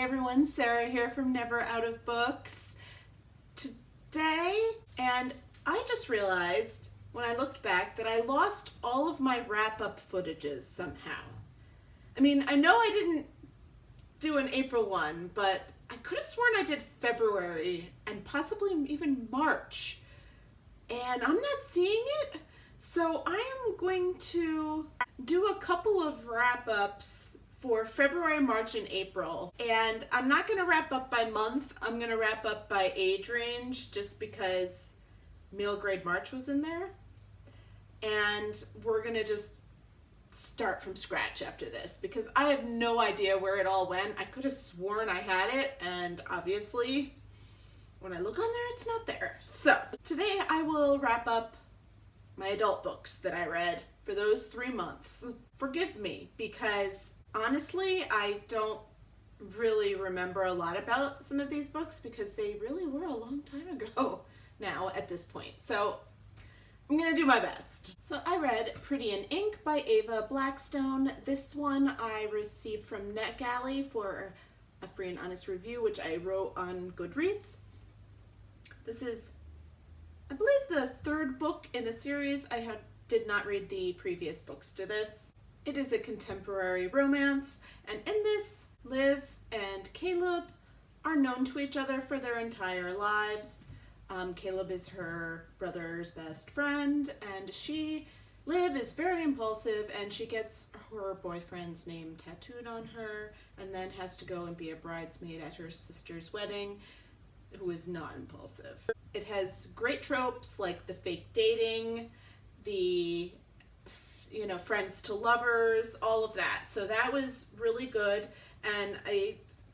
everyone, Sarah here from Never Out of Books. Today, and I just realized when I looked back that I lost all of my wrap-up footages somehow. I mean, I know I didn't do an April one, but I could have sworn I did February and possibly even March. And I'm not seeing it, so I am going to do a couple of wrap-ups for February, March, and April. And I'm not going to wrap up by month. I'm going to wrap up by age range just because middle grade March was in there. And we're going to just start from scratch after this because I have no idea where it all went. I could have sworn I had it, and obviously when I look on there, it's not there. So today I will wrap up my adult books that I read for those 3 months. Forgive me because honestly, I don't really remember a lot about some of these books because they really were a long time ago now at this point. So I'm gonna do my best. So I read Pretty in Ink by Ava Blackstone. This one I received from NetGalley for a free and honest review, which I wrote on Goodreads. This is, I believe, the third book in a series. I did not read the previous books to this. It is a contemporary romance, and in this, Liv and Caleb are known to each other for their entire lives. Caleb is her brother's best friend, and Liv is very impulsive, and she gets her boyfriend's name tattooed on her, and then has to go and be a bridesmaid at her sister's wedding, who is not impulsive. It has great tropes like the fake dating, the friends to lovers, all of that. So that was really good. And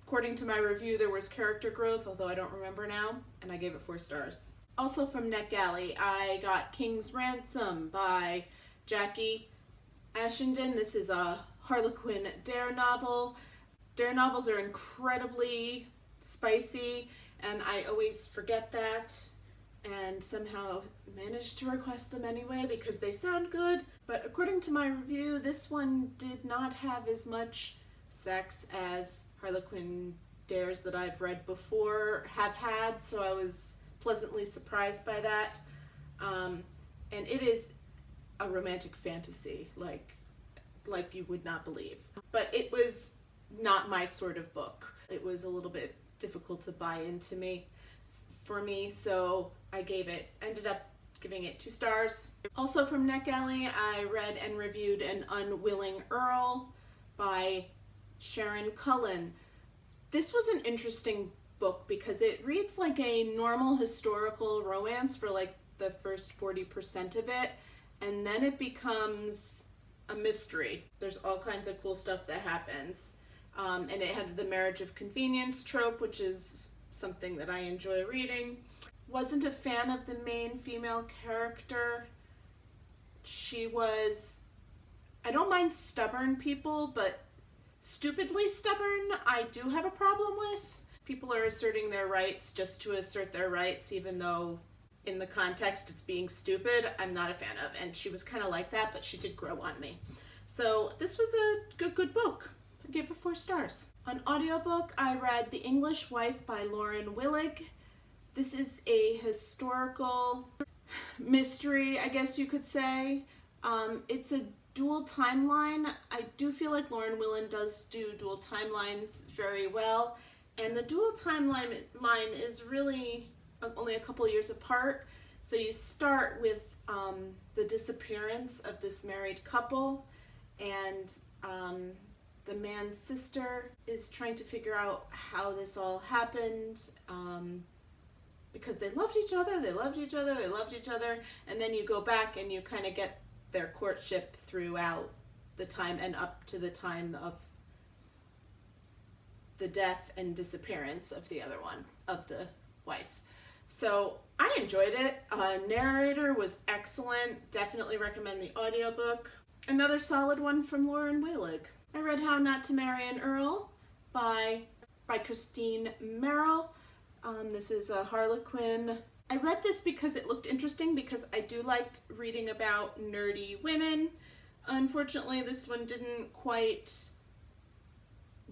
according to my review, there was character growth, although I don't remember now, and I gave it 4 stars. Also from NetGalley, I got King's Ransom by Jackie Ashenden. This is a Harlequin dare novel. Dare novels are incredibly spicy, and I always forget that and somehow managed to request them anyway because they sound good. But according to my review, this one did not have as much sex as Harlequin dares that I've read before have had, so I was pleasantly surprised by that. And it is a romantic fantasy like you would not believe. But it was not my sort of book. It was a little bit difficult to buy into for me, so I ended up giving it 2 stars. Also from NetGalley, I read and reviewed An Unwilling Earl by Sharon Cullen. This was an interesting book because it reads like a normal historical romance for like the first 40% of it, and then it becomes a mystery. There's all kinds of cool stuff that happens. And it had the marriage of convenience trope, which is something that I enjoy reading. Wasn't a fan of the main female character. I don't mind stubborn people, but stupidly stubborn I do have a problem with. People are asserting their rights just to assert their rights, even though in the context it's being stupid, I'm not a fan of. And she was kind of like that, but she did grow on me. So this was a good book. I gave it 4 stars. On audiobook, I read The English Wife by Lauren Willig. This is a historical mystery, I guess you could say. It's a dual timeline. I do feel like Lauren Willig does do dual timelines very well. And the dual timeline is really only a couple years apart. So you start with the disappearance of this married couple, and the man's sister is trying to figure out how this all happened, because they loved each other, and then you go back and you kind of get their courtship throughout the time and up to the time of the death and disappearance of the wife. So I enjoyed it. Narrator was excellent. Definitely recommend the audiobook. Another solid one from Lauren Willig. I read How Not to Marry an Earl by Christine Merrill. This is a Harlequin. I read this because it looked interesting because I do like reading about nerdy women. Unfortunately, this one didn't quite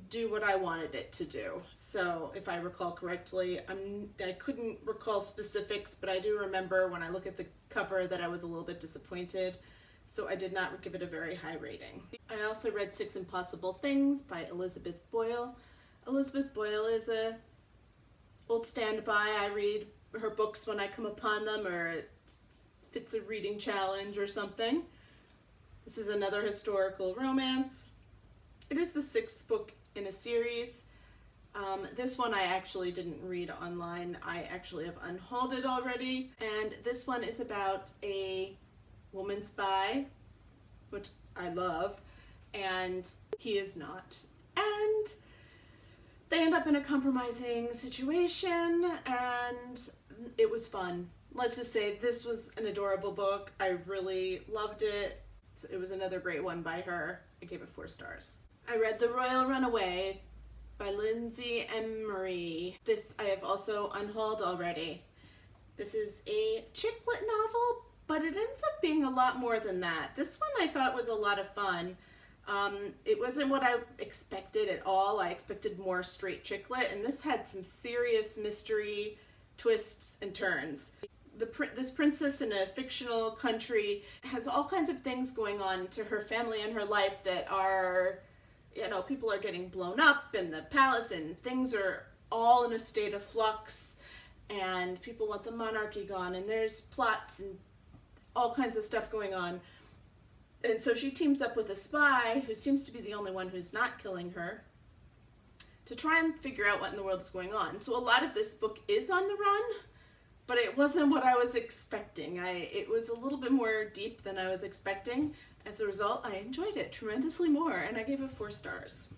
do what I wanted it to do. So if I recall correctly, I couldn't recall specifics, but I do remember when I look at the cover that I was a little bit disappointed. So I did not give it a very high rating. I also read Six Impossible Things by Elizabeth Boyle. Elizabeth Boyle is a old standby. I read her books when I come upon them, or if it's a reading challenge or something. This is another historical romance. It is the 6th book in a series. This one I actually didn't read online. I actually have unhauled it already. And this one is about a woman spy, which I love, and he is not. And they end up in a compromising situation, and it was fun. Let's just say this was an adorable book. I really loved it. It was another great one by her. I gave it 4 stars. I read The Royal Runaway by Lindsay Emery. This I have also unhauled already. This is a chick lit novel, but it ends up being a lot more than that. This one I thought was a lot of fun. It wasn't what I expected at all. I expected more straight chick lit, and this had some serious mystery twists and turns. This princess in a fictional country has all kinds of things going on to her family and her life that are, people are getting blown up in the palace, and things are all in a state of flux, and people want the monarchy gone, and there's plots and all kinds of stuff going on. And so she teams up with a spy who seems to be the only one who's not killing her to try and figure out what in the world is going on. So a lot of this book is on the run, but it wasn't what I was expecting. It was a little bit more deep than I was expecting. As a result, I enjoyed it tremendously more, and I gave it 4 stars.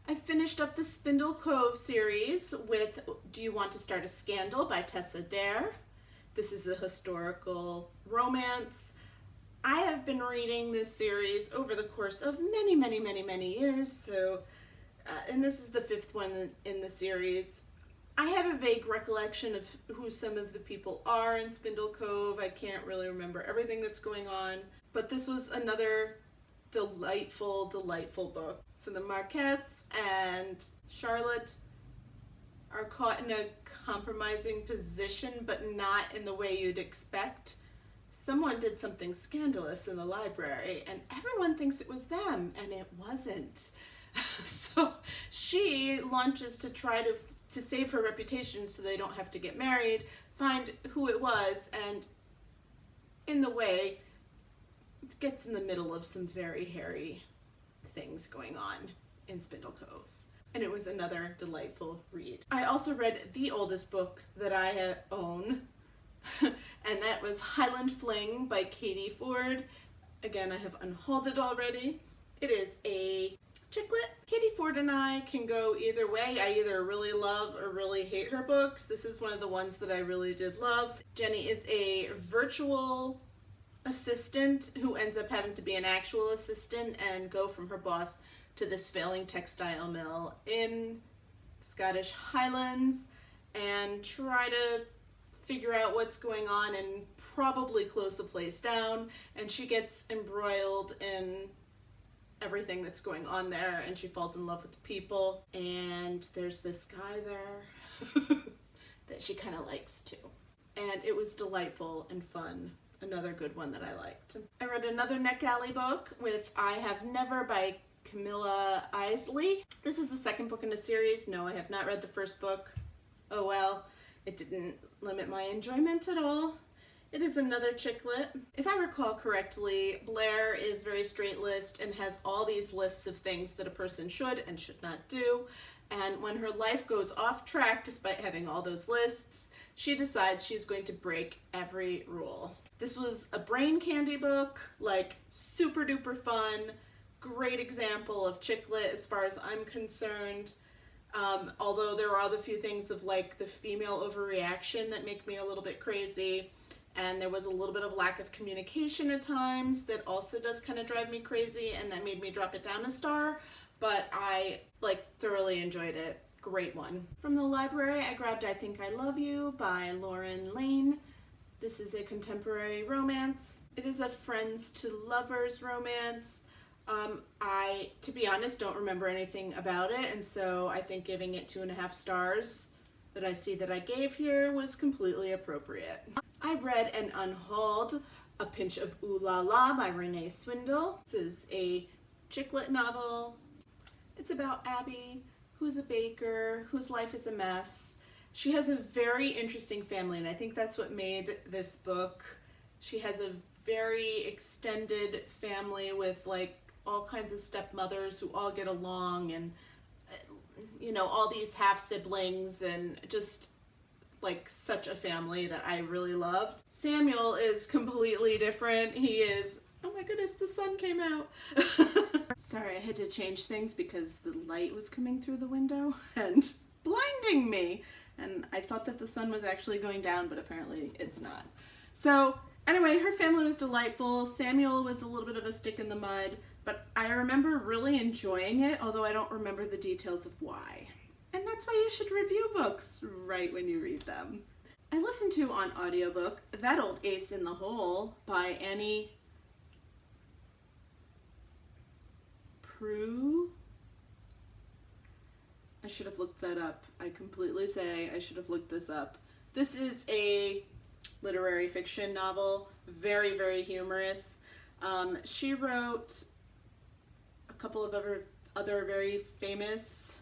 I finished up the Spindle Cove series with Do You Want to Start a Scandal by Tessa Dare. This is a historical romance. I have been reading this series over the course of many, many, many, many years. So, and this is the 5th one in the series. I have a vague recollection of who some of the people are in Spindle Cove. I can't really remember everything that's going on, but this was another delightful, delightful book. So the Marquess and Charlotte are caught in a compromising position, but not in the way you'd expect. Someone did something scandalous in the library, and everyone thinks it was them, and it wasn't. So she launches to try to save her reputation so they don't have to get married, find who it was, and in the way, it gets in the middle of some very hairy things going on in Spindle Cove. And it was another delightful read. I also read the oldest book that I own, and that was Highland Fling by Katie Ford. Again, I have unhauled it already. It is a chick lit. Katie Ford and I can go either way. I either really love or really hate her books. This is one of the ones that I really did love. Jenny is a virtual assistant who ends up having to be an actual assistant and go from her boss to this failing textile mill in Scottish Highlands and try to figure out what's going on and probably close the place down. And she gets embroiled in everything that's going on there, and she falls in love with the people, and there's this guy there that she kind of likes too. And it was delightful and fun. Another good one that I liked. I read another NetGalley book with I Have Never by Camilla Isley. This is the 2nd book in the series. No, I have not read the 1st book. Oh well, it didn't limit my enjoyment at all. It is another chick lit. If I recall correctly, Blair is very straight-laced and has all these lists of things that a person should and should not do. And when her life goes off track, despite having all those lists, she decides she's going to break every rule. This was a brain candy book, like super duper fun, great example of chick lit as far as I'm concerned. Although there are other few things of like the female overreaction that make me a little bit crazy. And there was a little bit of lack of communication at times that also does kind of drive me crazy, and that made me drop it down a star. But I thoroughly enjoyed it. Great one. From the library, I grabbed I Think I Love You by Lauren Lane. This is a contemporary romance. It is a friends to lovers romance. I, to be honest, don't remember anything about it, and so I think giving it 2.5 stars that I see that I gave here was completely appropriate. I read and unhauled A Pinch of Ooh La La by Renee Swindle. This is a chick lit novel. It's about Abby, who's a baker, whose life is a mess. She has a very interesting family, and I think that's what made this book. She has a very extended family with like all kinds of stepmothers who all get along, and all these half siblings, and just like such a family that I really loved. Samuel is completely different. He is, oh my goodness, the sun came out. Sorry, I had to change things because the light was coming through the window and blinding me. And I thought that the sun was actually going down, but apparently it's not. So anyway, her family was delightful. Samuel was a little bit of a stick in the mud, but I remember really enjoying it, although I don't remember the details of why. And that's why you should review books right when you read them. I listened to on audiobook That Old Ace in the Hole by Annie Proulx. I should have looked that up. I completely say I should have looked this up. This is a literary fiction novel, very, very humorous. She wrote a couple of other very famous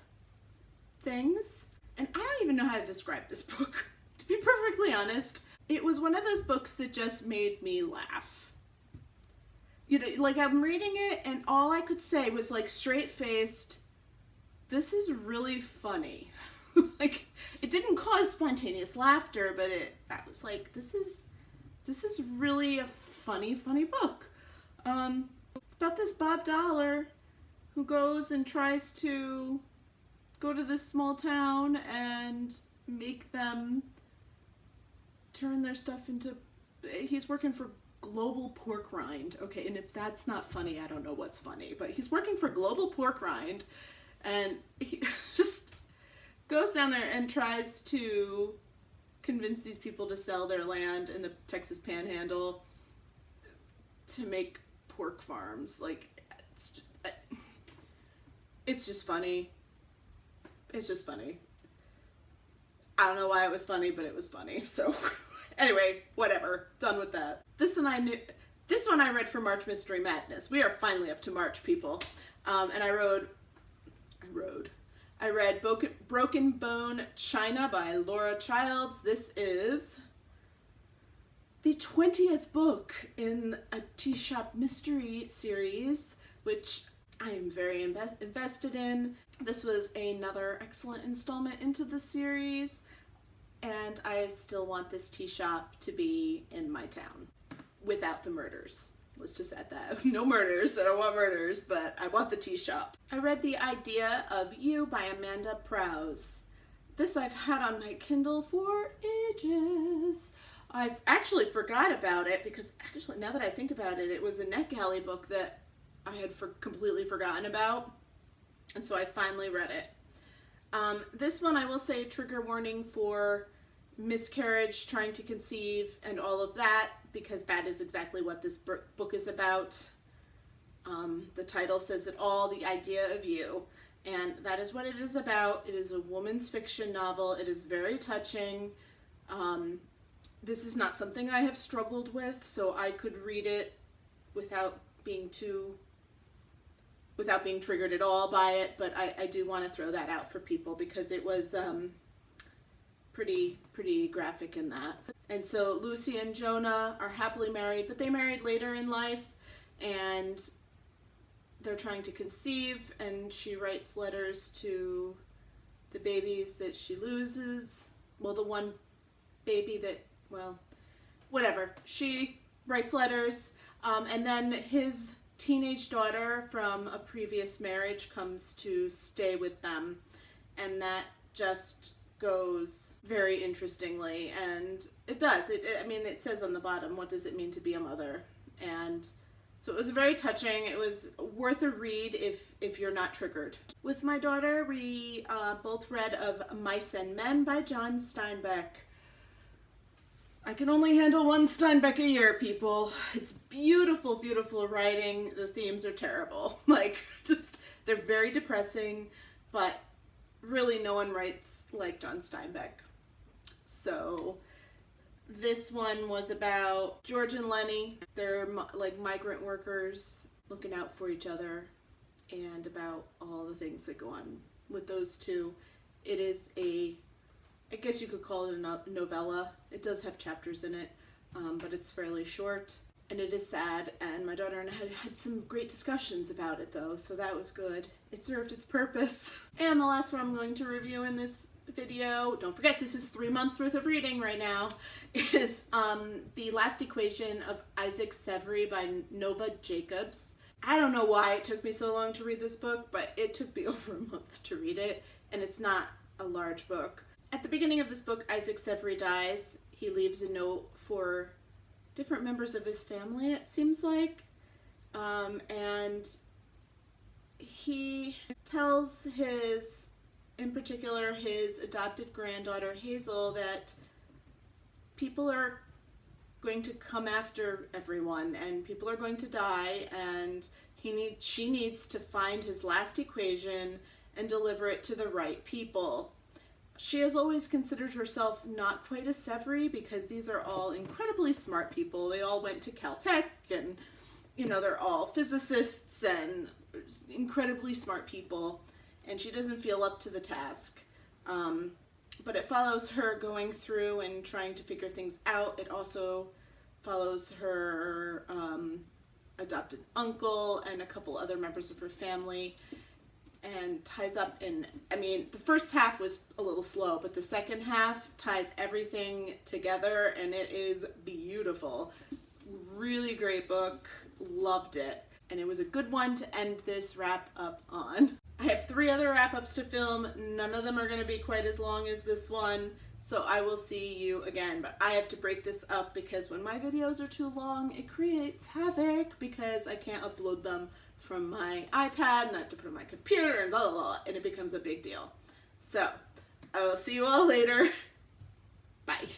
things, and I don't even know how to describe this book, to be perfectly honest. It was one of those books that just made me laugh. Like I'm reading it and all I could say was like straight-faced, this is really funny. Like it didn't cause spontaneous laughter, but I was like, this is really a funny book. It's about this Bob Dollar who goes and tries to go to this small town and make them turn their stuff into, he's working for Global Pork Rind. Okay, and if that's not funny, I don't know what's funny, but he's working for Global Pork Rind, and he just goes down there and tries to convince these people to sell their land in the Texas Panhandle to make pork farms. Like, it's just funny. It's just funny. I don't know why it was funny, but it was funny. So anyway, whatever. Done with that. This one I read for March Mystery Madness. We are finally up to March, people. And I read Broken Bone China by Laura Childs. This is the 20th book in a Tea Shop Mystery series, which I am very invested in. This was another excellent installment into the series, and I still want this tea shop to be in my town without the murders. Let's just add that. No murders. I don't want murders, but I want the tea shop. I read The Idea of You by Amanda Prowse. This I've had on my Kindle for ages. I've actually forgot about it because actually now that I think about it, it was a NetGalley book that I had completely forgotten about. And so I finally read it. This one I will say trigger warning for miscarriage, trying to conceive, and all of that, because that is exactly what this book is about. The title says it all, The Idea of You. And that is what it is about. It is a woman's fiction novel. It is very touching. This is not something I have struggled with, so I could read it without being triggered at all by it, but I do want to throw that out for people because it was pretty graphic in that. And so Lucy and Jonah are happily married, but they married later in life, and they're trying to conceive, and she writes letters to the babies that she loses. Well, the one baby that, well, whatever. She writes letters, and then his teenage daughter from a previous marriage comes to stay with them, and that just goes very interestingly, and it does. It says on the bottom, what does it mean to be a mother? And so it was very touching. It was worth a read if you're not triggered. With my daughter, we both read of Mice and Men by John Steinbeck. I can only handle one Steinbeck a year, people. It's beautiful, beautiful writing. The themes are terrible. Like, just, they're very depressing, but really no one writes like John Steinbeck. So this one was about George and Lenny. They're like migrant workers looking out for each other, and about all the things that go on with those two. It is I guess you could call it a novella. It does have chapters in it, but it's fairly short, and it is sad, and my daughter and I had some great discussions about it though, so that was good. It served its purpose. And the last one I'm going to review in this video, don't forget this is 3 months worth of reading right now, is The Last Equation of Isaac Severi by Nova Jacobs. I don't know why it took me so long to read this book, but it took me over a month to read it, and it's not a large book. At the beginning of this book, Isaac Severi dies. He leaves a note for different members of his family, it seems like, and he tells in particular, his adopted granddaughter Hazel, that people are going to come after everyone and people are going to die, and she needs to find his last equation and deliver it to the right people. She has always considered herself not quite a Severi because these are all incredibly smart people. They all went to Caltech, and they're all physicists and incredibly smart people, and she doesn't feel up to the task. But it follows her going through and trying to figure things out. It also follows her adopted uncle and a couple other members of her family, and ties up the first half was a little slow, but the second half ties everything together, and it is beautiful. Really great book. Loved it. And it was a good one to end this wrap up on. I have 3 other wrap ups to film. None of them are going to be quite as long as this one, so I will see you again. But I have to break this up because when my videos are too long, it creates havoc because I can't upload them from my iPad, and I have to put it on my computer, and blah, blah, blah, and it becomes a big deal. So, I will see you all later. Bye.